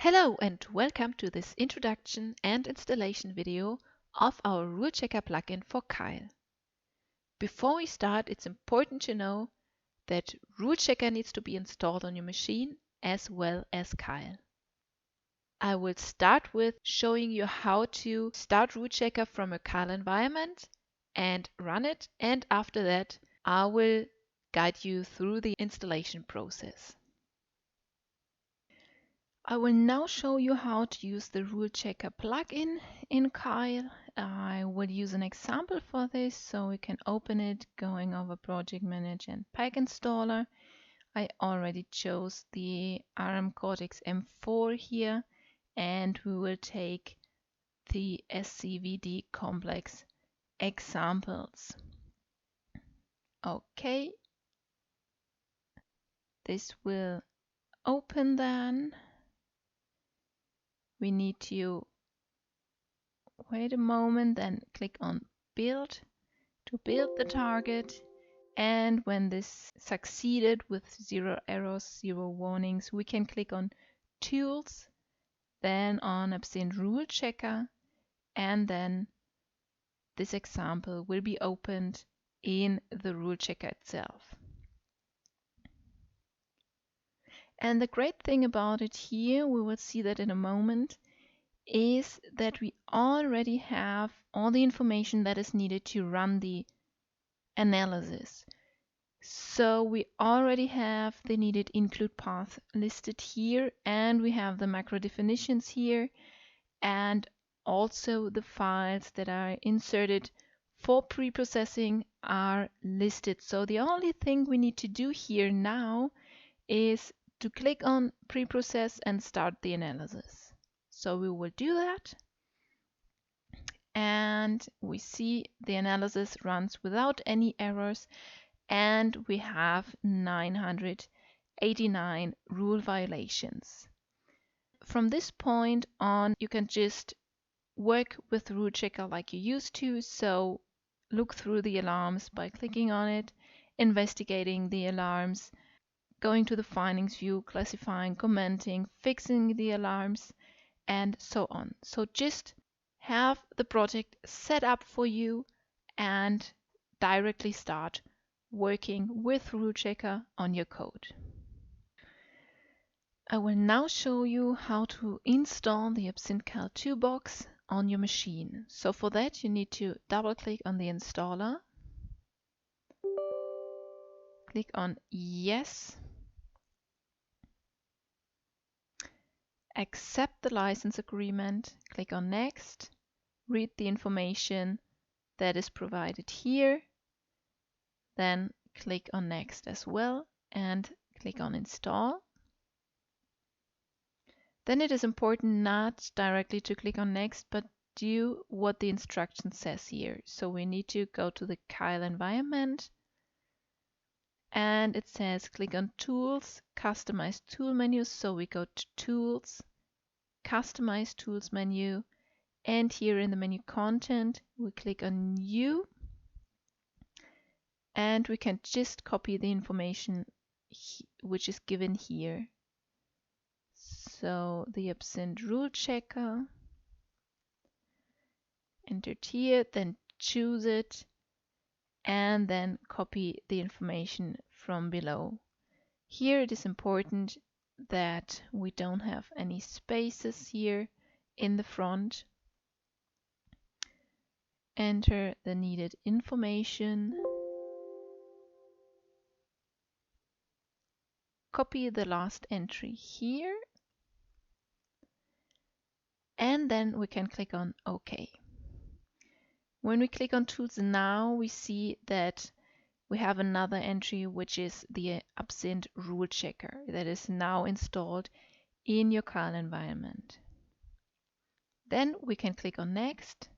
Hello and welcome to this introduction and installation video of our RuleChecker plugin for KEIL. Before we start, it's important to know that RuleChecker needs to be installed on your machine as well as KEIL. I will start with showing you how to start RuleChecker from a KEIL environment and run it, and after that I will guide you through the installation process. I will now show you how to use the RuleChecker plugin in KEIL. I will use an example for this, so we can open it going over Project Manager and Pack Installer. I already chose the ARM Cortex M4 here, and we will take the SCVD complex examples. Okay, this will open then. We need to wait a moment, then click on Build to build the target. And when this succeeded with 0 errors, 0 warnings, we can click on Tools, then on Epson RuleChecker, and then this example will be opened in the RuleChecker itself. And the great thing about it here, we will see that in a moment, is that we already have all the information that is needed to run the analysis. So we already have the needed include path listed here, and we have the macro definitions here, and also the files that are inserted for pre-processing are listed. So the only thing we need to do here now is to click on pre-process and start the analysis. So we will do that, and we see the analysis runs without any errors, and we have 989 rule violations. From this point on, you can just work with RuleChecker like you used to. So look through the alarms by clicking on it, investigating the alarms, going to the findings view, classifying, commenting, fixing the alarms, and so on. So just have the project set up for you and directly start working with RuleChecker on your code. I will now show you how to install the Epson KEIL toolbox on your machine. So for that, you need to double click on the installer, click on Yes, accept the license agreement, click on Next, read the information that is provided here, then click on Next as well and click on Install. Then it is important not directly to click on Next, but do what the instruction says here. So we need to go to the KEIL environment, and it says click on Tools, Customize Tool menu. So we go to Tools, Customize Tools menu, and here in the menu Content, we click on New, and we can just copy the information which is given here. So the Epson RuleChecker, entered here, then choose it, and then copy the information from below. Here it is important that we don't have any spaces here in the front. Enter the needed information. Copy the last entry here. And then we can click on OK. When we click on Tools now, we see that we have another entry, which is the Epson RuleChecker that is now installed in your KEIL environment. Then we can click on Next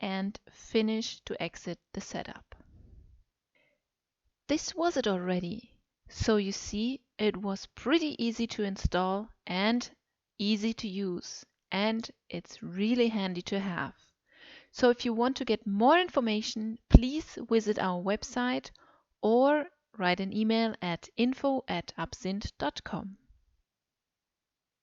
and Finish to exit the setup. This was it already. So you see, it was pretty easy to install and easy to use, and it's really handy to have. So if you want to get more information, please visit our website or write an email at info@absint.com.